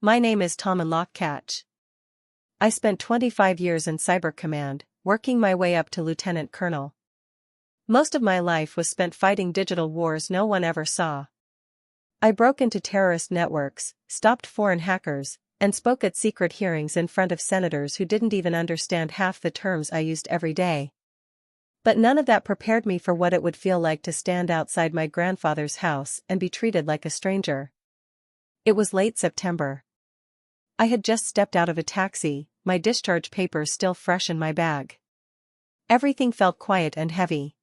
My name is Tamun Lockach. I spent 25 years in Cyber Command, working my way up to Lieutenant Colonel. Most of my life was spent fighting digital wars no one ever saw. I broke into terrorist networks, stopped foreign hackers, and spoke at secret hearings in front of senators who didn't even understand half the terms I used every day. But none of that prepared me for what it would feel like to stand outside my grandfather's house and be treated like a stranger. It was late September. I had just stepped out of a taxi, my discharge papers still fresh in my bag. Everything felt quiet and heavy.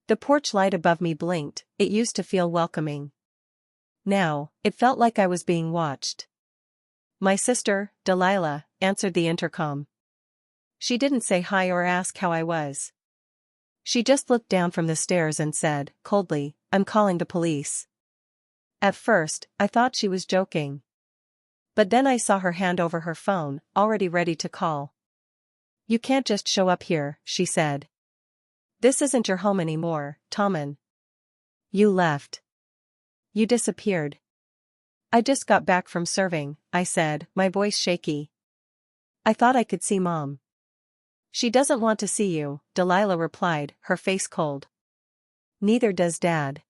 The porch light above me blinked. It used to feel welcoming. Now, it felt like I was being watched. My sister, Delilah, answered the intercom. She didn't say hi or ask how I was. She just looked down from the stairs and said, coldly, "I'm calling the police." At first, I thought she was joking. But then I saw her hand over her phone, already ready to call. "You can't just show up here," she said. "This isn't your home anymore, Tamun. You left. You disappeared." "I just got back from serving," I said, my voice shaky. "I thought I could see Mom." "She doesn't want to see you," Delilah replied, her face cold. "Neither does Dad."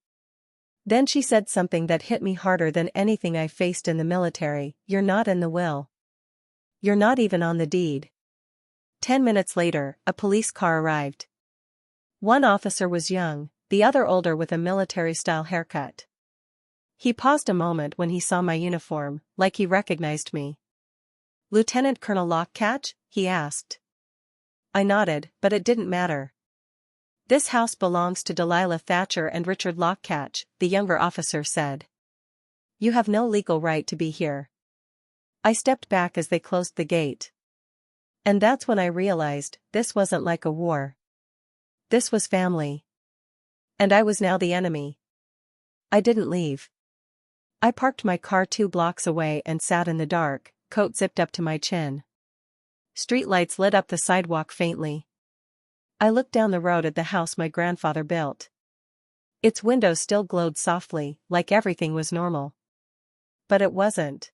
Then she said something that hit me harder than anything I faced in the military. "You're not in the will. You're not even on the deed." 10 minutes later, a police car arrived. One officer was young, the other older with a military-style haircut. He paused a moment when he saw my uniform, like he recognized me. "Lieutenant Colonel Lockach?" he asked. I nodded, but it didn't matter. "This house belongs to Delilah Thatcher and Richard Lockach," the younger officer said. "You have no legal right to be here." I stepped back as they closed the gate. And that's when I realized, this wasn't like a war. This was family. And I was now the enemy. I didn't leave. I parked my car 2 blocks away and sat in the dark, coat zipped up to my chin. Streetlights lit up the sidewalk faintly. I looked down the road at the house my grandfather built. Its windows still glowed softly, like everything was normal. But it wasn't.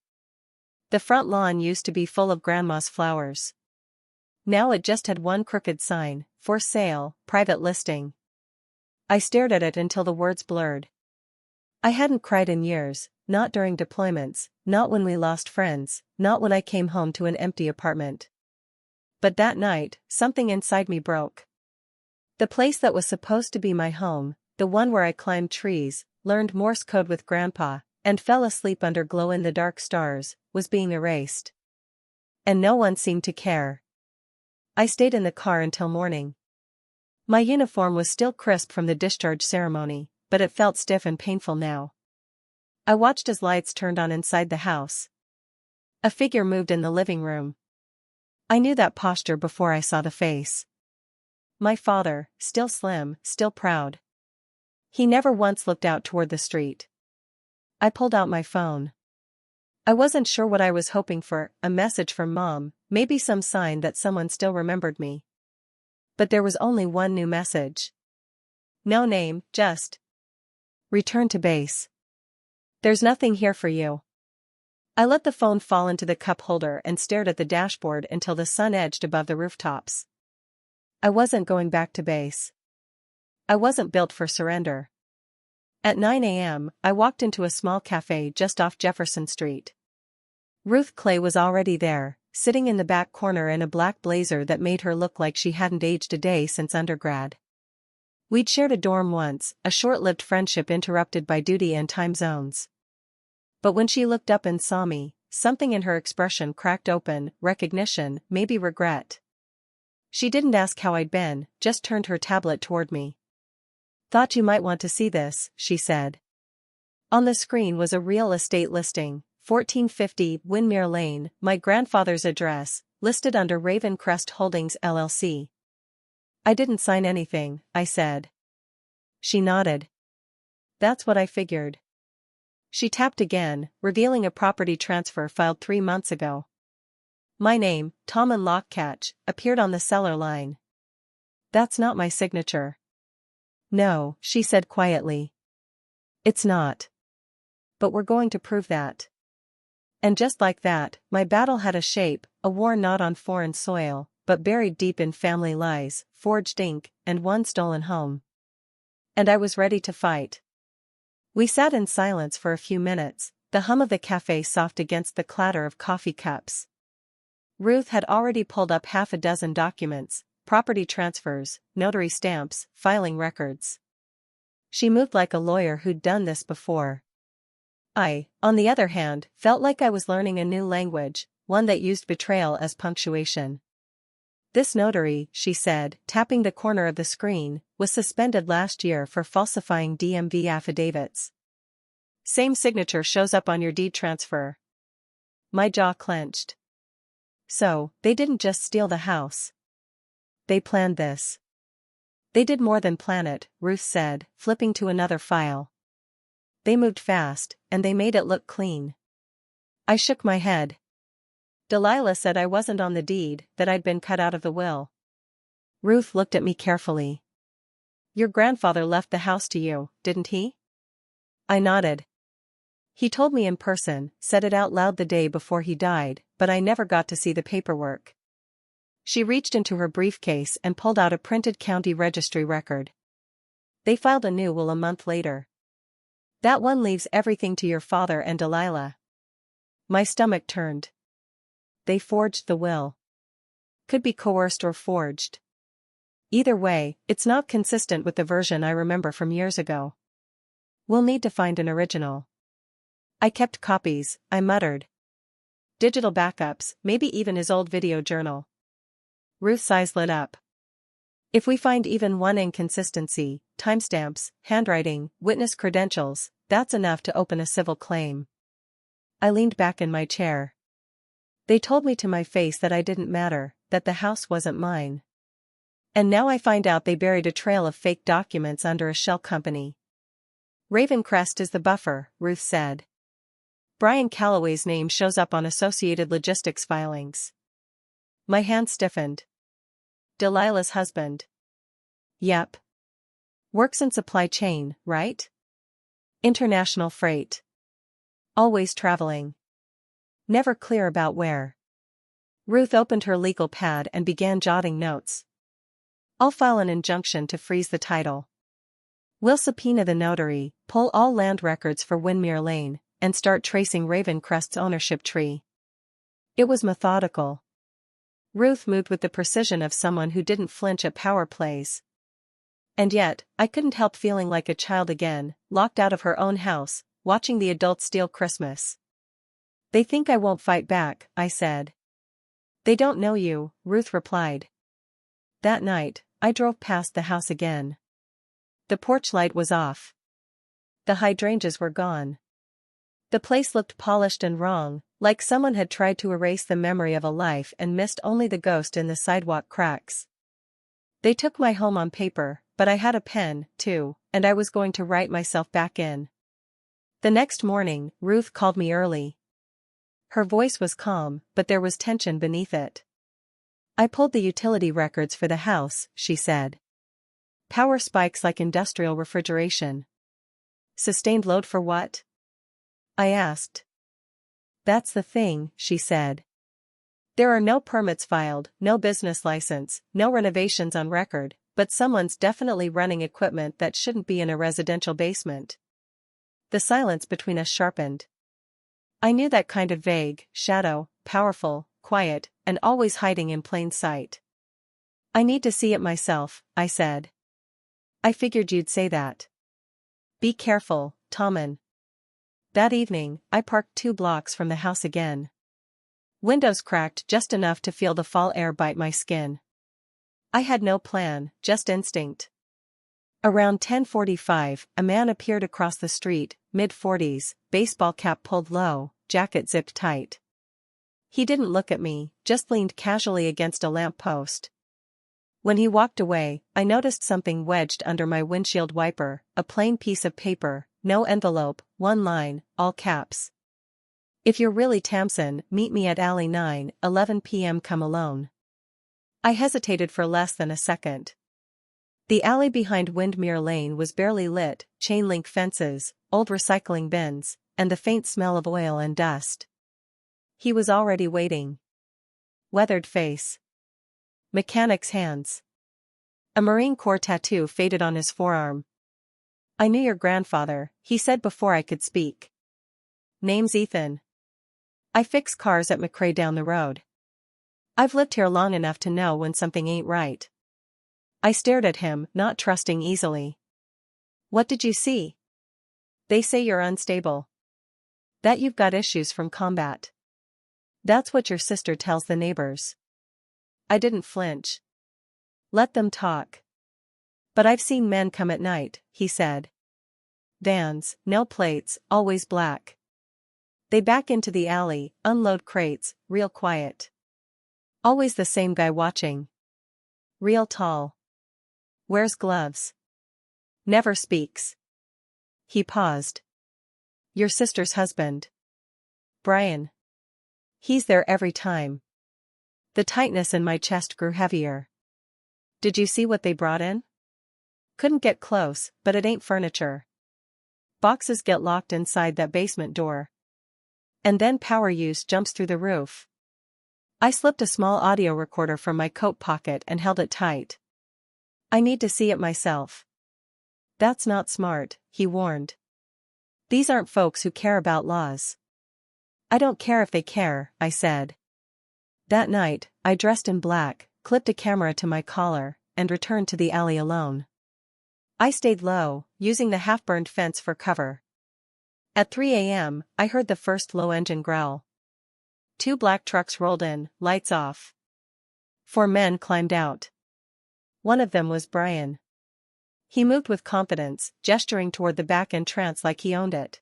The front lawn used to be full of Grandma's flowers. Now it just had one crooked sign, "For sale, private listing." I stared at it until the words blurred. I hadn't cried in years, not during deployments, not when we lost friends, not when I came home to an empty apartment. But that night, something inside me broke. The place that was supposed to be my home, the one where I climbed trees, learned Morse code with Grandpa, and fell asleep under glow-in-the-dark stars, was being erased. And no one seemed to care. I stayed in the car until morning. My uniform was still crisp from the discharge ceremony, but it felt stiff and painful now. I watched as lights turned on inside the house. A figure moved in the living room. I knew that posture before I saw the face. My father, still slim, still proud. He never once looked out toward the street. I pulled out my phone. I wasn't sure what I was hoping for, a message from Mom, maybe some sign that someone still remembered me. But there was only one new message. No name, just "Return to base. There's nothing here for you." I let the phone fall into the cup holder and stared at the dashboard until the sun edged above the rooftops. I wasn't going back to base. I wasn't built for surrender. At 9 a.m., I walked into a small cafe just off Jefferson Street. Ruth Clay was already there, sitting in the back corner in a black blazer that made her look like she hadn't aged a day since undergrad. We'd shared a dorm once, a short-lived friendship interrupted by duty and time zones. But when she looked up and saw me, something in her expression cracked open, recognition, maybe regret. She didn't ask how I'd been, just turned her tablet toward me. "Thought you might want to see this," she said. On the screen was a real estate listing, 1450 Windmere Lane, my grandfather's address, listed under Raven Crest Holdings LLC. "I didn't sign anything," I said. She nodded. "That's what I figured." She tapped again, revealing a property transfer filed 3 months ago. My name, Tamun Lockach, appeared on the seller line. "That's not my signature." "No," she said quietly. "It's not. But we're going to prove that." And just like that, my battle had a shape, a war not on foreign soil, but buried deep in family lies, forged ink, and one stolen home. And I was ready to fight. We sat in silence for a few minutes, the hum of the cafe soft against the clatter of coffee cups. Ruth had already pulled up half a dozen documents, property transfers, notary stamps, filing records. She moved like a lawyer who'd done this before. I, on the other hand, felt like I was learning a new language, one that used betrayal as punctuation. This notary, she said, tapping the corner of the screen, was suspended last year for falsifying DMV affidavits. Same signature shows up on your deed transfer. My jaw clenched. So, they didn't just steal the house. They planned this. They did more than plan it, Ruth said, flipping to another file. They moved fast, and they made it look clean. I shook my head. Delilah said I wasn't on the deed, that I'd been cut out of the will. Ruth looked at me carefully. Your grandfather left the house to you, didn't he? I nodded. He told me in person, said it out loud the day before he died, but I never got to see the paperwork. She reached into her briefcase and pulled out a printed county registry record. They filed a new will a month later. That one leaves everything to your father and Delilah. My stomach turned. They forged the will. Could be coerced or forged. Either way, it's not consistent with the version I remember from years ago. We'll need to find an original. I kept copies, I muttered. Digital backups, maybe even his old video journal. Ruth's eyes lit up. If we find even one inconsistency, timestamps, handwriting, witness credentials, that's enough to open a civil claim. I leaned back in my chair. They told me to my face that I didn't matter, that the house wasn't mine. And now I find out they buried a trail of fake documents under a shell company. Ravencrest is the buffer, Ruth said. Brian Calloway's name shows up on Associated Logistics filings. My hand stiffened. Delilah's husband. Yep. Works in supply chain, right? International freight. Always traveling. Never clear about where. Ruth opened her legal pad and began jotting notes. I'll file an injunction to freeze the title. We'll subpoena the notary, pull all land records for Windmere Lane, and start tracing Ravencrest's ownership tree. It was methodical. Ruth moved with the precision of someone who didn't flinch at power plays. And yet, I couldn't help feeling like a child again, locked out of her own house, watching the adults steal Christmas. They think I won't fight back, I said. They don't know you, Ruth replied. That night, I drove past the house again. The porch light was off. The hydrangeas were gone. The place looked polished and wrong, like someone had tried to erase the memory of a life and missed only the ghost in the sidewalk cracks. They took my home on paper, but I had a pen, too, and I was going to write myself back in. The next morning, Ruth called me early. Her voice was calm, but there was tension beneath it. I pulled the utility records for the house, she said. Power spikes like industrial refrigeration. Sustained load for what? I asked. That's the thing, she said. There are no permits filed, no business license, no renovations on record, but someone's definitely running equipment that shouldn't be in a residential basement. The silence between us sharpened. I knew that kind of vague, shadow, powerful, quiet, and always hiding in plain sight. I need to see it myself, I said. I figured you'd say that. Be careful, Tamun. That evening, I parked 2 blocks from the house again. Windows cracked just enough to feel the fall air bite my skin. I had no plan, just instinct. Around 10:45, a man appeared across the street, mid-40s, baseball cap pulled low, jacket zipped tight. He didn't look at me, just leaned casually against a lamp post. When he walked away, I noticed something wedged under my windshield wiper, a plain piece of paper, no envelope, one line, all caps. If you're really Tamsin, meet me at Alley 9, 11 p.m. Come alone. I hesitated for less than a second. The alley behind Windmere Lane was barely lit, chain-link fences, old recycling bins, and the faint smell of oil and dust. He was already waiting. Weathered face. Mechanic's hands. A Marine Corps tattoo faded on his forearm. "I knew your grandfather," he said before I could speak. "Name's Ethan. I fix cars at McRae down the road. I've lived here long enough to know when something ain't right." I stared at him, not trusting easily. "What did you see?" "They say you're unstable. That you've got issues from combat. That's what your sister tells the neighbors." I didn't flinch. "Let them talk." "But I've seen men come at night," he said. "Vans, no plates, always black. They back into the alley, unload crates, real quiet. Always the same guy watching. Real tall. Wears gloves. Never speaks." He paused. "Your sister's husband. Brian. He's there every time." The tightness in my chest grew heavier. "Did you see what they brought in?" "Couldn't get close, but it ain't furniture. Boxes get locked inside that basement door. And then power use jumps through the roof." I slipped a small audio recorder from my coat pocket and held it tight. "I need to see it myself." "That's not smart," he warned. "These aren't folks who care about laws." "I don't care if they care," I said. That night, I dressed in black, clipped a camera to my collar, and returned to the alley alone. I stayed low, using the half-burned fence for cover. At 3 a.m., I heard the first low-engine growl. 2 black trucks rolled in, lights off. 4 men climbed out. One of them was Brian. He moved with confidence, gesturing toward the back entrance like he owned it.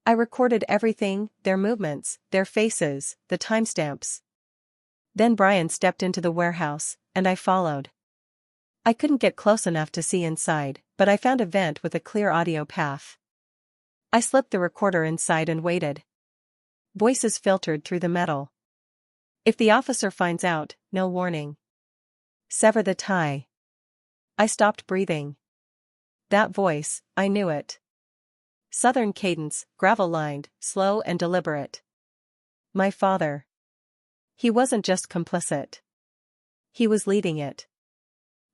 I recorded everything, their movements, their faces, the timestamps. Then Brian stepped into the warehouse, and I followed. I couldn't get close enough to see inside, but I found a vent with a clear audio path. I slipped the recorder inside and waited. Voices filtered through the metal. "If the officer finds out, no warning. Sever the tie." I stopped breathing. That voice, I knew it. Southern cadence, gravel-lined, slow and deliberate. My father. He wasn't just complicit. He was leading it.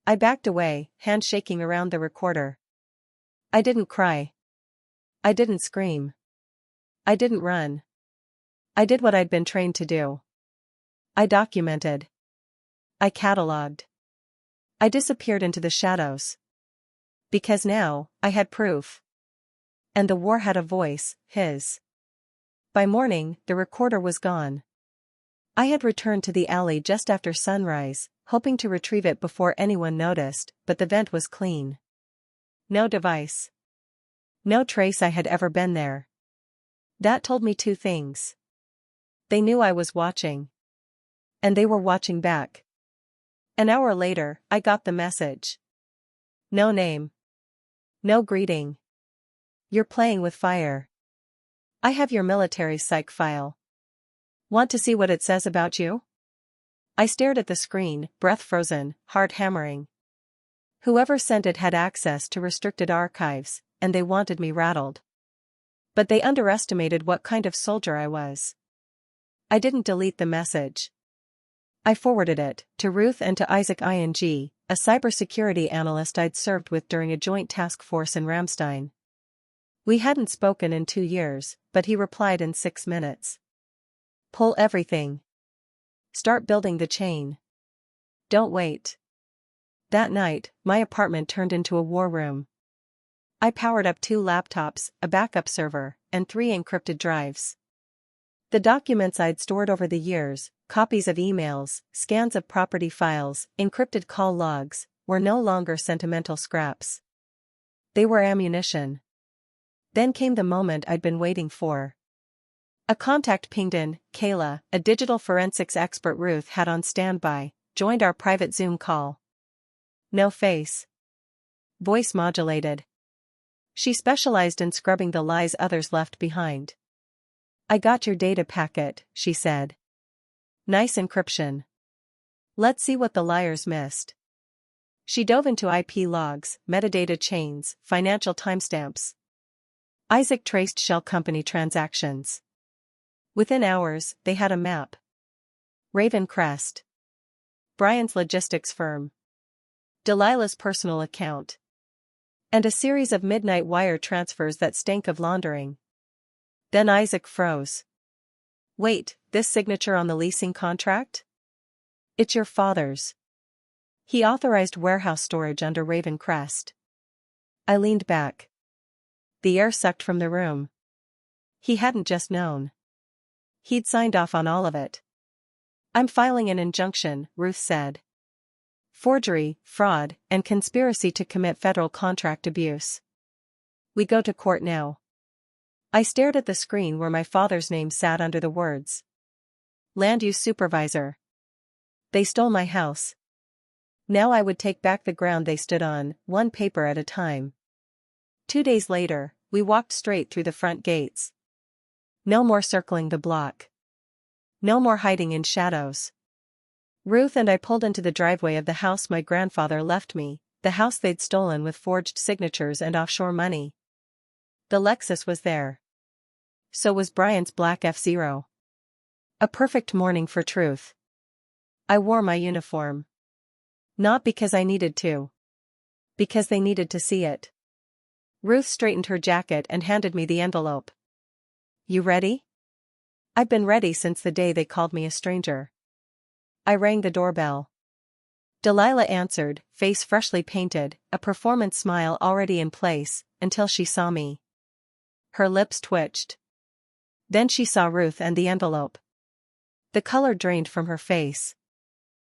I backed away, hand shaking around the recorder. I didn't cry. I didn't scream. I didn't run. I did what I'd been trained to do. I documented. I cataloged. I disappeared into the shadows. Because now, I had proof. And the war had a voice, his. By morning, the recorder was gone. I had returned to the alley just after sunrise, hoping to retrieve it before anyone noticed, but the vent was clean. No device. No trace I had ever been there. That told me 2 things. They knew I was watching. And they were watching back. An hour later, I got the message. No name. No greeting. You're playing with fire. I have your military psych file. Want to see what it says about you? I stared at the screen, breath frozen, heart hammering. Whoever sent it had access to restricted archives, and they wanted me rattled. But they underestimated what kind of soldier I was. I didn't delete the message. I forwarded it to Ruth and to Isaac Ing, a cybersecurity analyst I'd served with during a joint task force in Ramstein. We hadn't spoken in 2 years, but he replied in 6 minutes. Pull everything. Start building the chain. Don't wait. That night, my apartment turned into a war room. I powered up 2 laptops, a backup server, and 3 encrypted drives. The documents I'd stored over the years, copies of emails, scans of property files, encrypted call logs, were no longer sentimental scraps. They were ammunition. Then came the moment I'd been waiting for. A contact pinged in. Kayla, a digital forensics expert Ruth had on standby, joined our private Zoom call. No face. Voice modulated. She specialized in scrubbing the lies others left behind. I got your data packet, she said. Nice encryption. Let's see what the liars missed. She dove into IP logs, metadata chains, financial timestamps. Isaac traced shell company transactions. Within hours, they had a map. Raven Crest. Brian's logistics firm. Delilah's personal account. And a series of midnight wire transfers that stank of laundering. Then Isaac froze. Wait, this signature on the leasing contract? It's your father's. He authorized warehouse storage under Raven Crest. I leaned back. The air sucked from the room. He hadn't just known. He'd signed off on all of it. I'm filing an injunction, Ruth said. Forgery, fraud, and conspiracy to commit federal contract abuse. We go to court now. I stared at the screen where my father's name sat under the words. Land use supervisor. They stole my house. Now I would take back the ground they stood on, one paper at a time. 2 days later, we walked straight through the front gates. No more circling the block. No more hiding in shadows. Ruth and I pulled into the driveway of the house my grandfather left me, the house they'd stolen with forged signatures and offshore money. The Lexus was there. So was Brian's black F-Zero. A perfect morning for truth. I wore my uniform. Not because I needed to. Because they needed to see it. Ruth straightened her jacket and handed me the envelope. You ready? I've been ready since the day they called me a stranger. I rang the doorbell. Delilah answered, face freshly painted, a performance smile already in place, until she saw me. Her lips twitched. Then she saw Ruth and the envelope. The color drained from her face.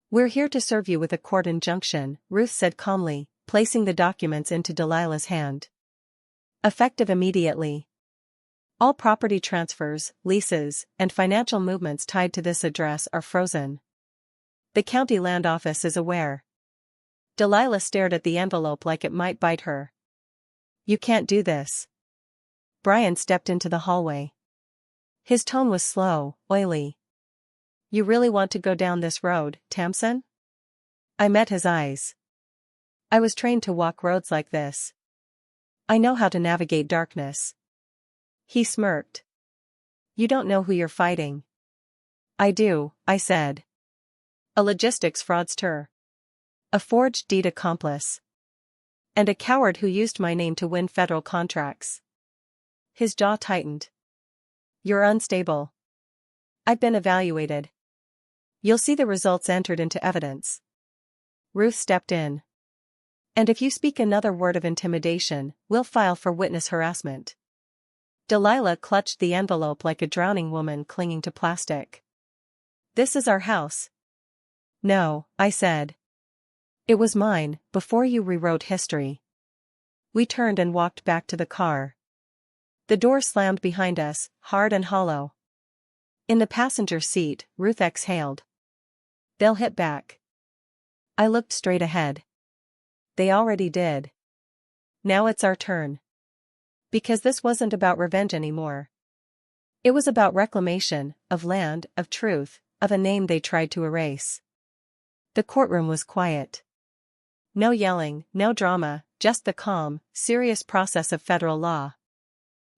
We're here to serve you with a court injunction, Ruth said calmly, placing the documents into Delilah's hand. Effective immediately. All property transfers, leases, and financial movements tied to this address are frozen. The county land office is aware. Delilah stared at the envelope like it might bite her. You can't do this. Brian stepped into the hallway. His tone was slow, oily. You really want to go down this road, Tamsin? I met his eyes. I was trained to walk roads like this. I know how to navigate darkness. He smirked. You don't know who you're fighting. I do, I said. A logistics fraudster. A forged deed accomplice. And a coward who used my name to win federal contracts. His jaw tightened. You're unstable. I've been evaluated. You'll see the results entered into evidence. Ruth stepped in. And if you speak another word of intimidation, we'll file for witness harassment. Delilah clutched the envelope like a drowning woman clinging to plastic. This is our house. No, I said. It was mine, before you rewrote history. We turned and walked back to the car. The door slammed behind us, hard and hollow. In the passenger seat, Ruth exhaled. They'll hit back. I looked straight ahead. They already did. Now it's our turn. Because this wasn't about revenge anymore. It was about reclamation, of land, of truth, of a name they tried to erase. The courtroom was quiet. No yelling, no drama, just the calm, serious process of federal law.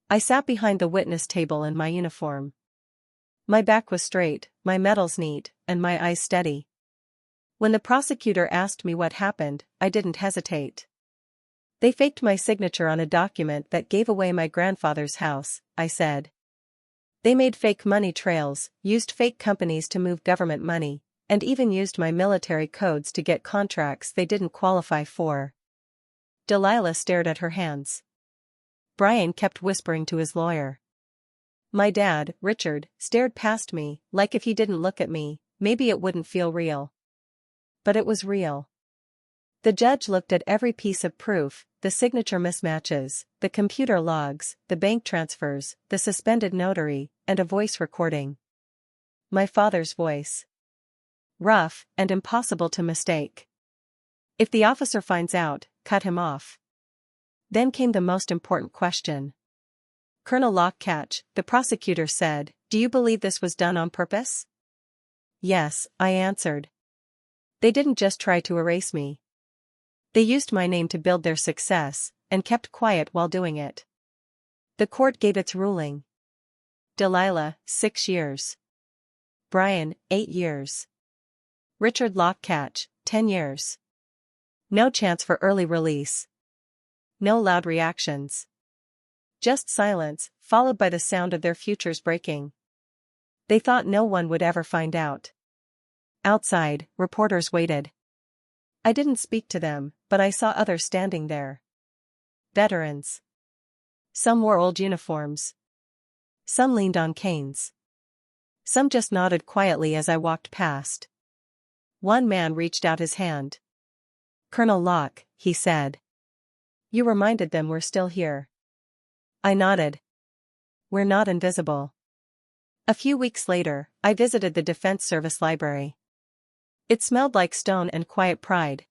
I sat behind the witness table in my uniform. My back was straight, my medals neat, and my eyes steady. When the prosecutor asked me what happened, I didn't hesitate. They faked my signature on a document that gave away my grandfather's house, I said. They made fake money trails, used fake companies to move government money, and even used my military codes to get contracts they didn't qualify for. Delilah stared at her hands. Brian kept whispering to his lawyer. My dad, Richard, stared past me, like if he didn't look at me, maybe it wouldn't feel real. But it was real. The judge looked at every piece of proof, the signature mismatches, the computer logs, the bank transfers, the suspended notary, and a voice recording. My father's voice. Rough, and impossible to mistake. If the officer finds out, cut him off. Then came the most important question. Colonel Lockach, the prosecutor said, do you believe this was done on purpose? Yes, I answered. They didn't just try to erase me. They used my name to build their success, and kept quiet while doing it. The court gave its ruling. Delilah, 6 years. Brian, 8 years. Richard Lockach, 10 years. No chance for early release. No loud reactions. Just silence, followed by the sound of their futures breaking. They thought no one would ever find out. Outside, reporters waited. I didn't speak to them, but I saw others standing there. Veterans. Some wore old uniforms. Some leaned on canes. Some just nodded quietly as I walked past. One man reached out his hand. "Colonel Locke," he said. "You reminded them we're still here." I nodded. "We're not invisible." A few weeks later, I visited the Defense Service Library. It smelled like stone and quiet pride.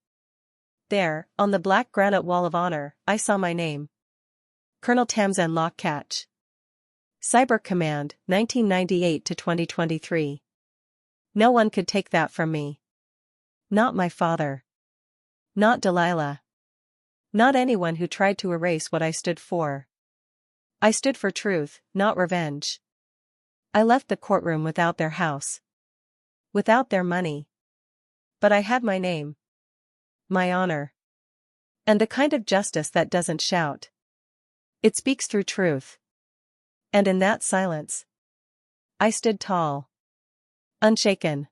There, on the black granite wall of honor, I saw my name. Colonel Tamun Lockach. Cyber Command, 1998 to 2023. No one could take that from me. Not my father. Not Delilah. Not anyone who tried to erase what I stood for. I stood for truth, not revenge. I left the courtroom without their house. Without their money. But I had my name. My honor. And the kind of justice that doesn't shout. It speaks through truth. And in that silence, I stood tall. Unshaken.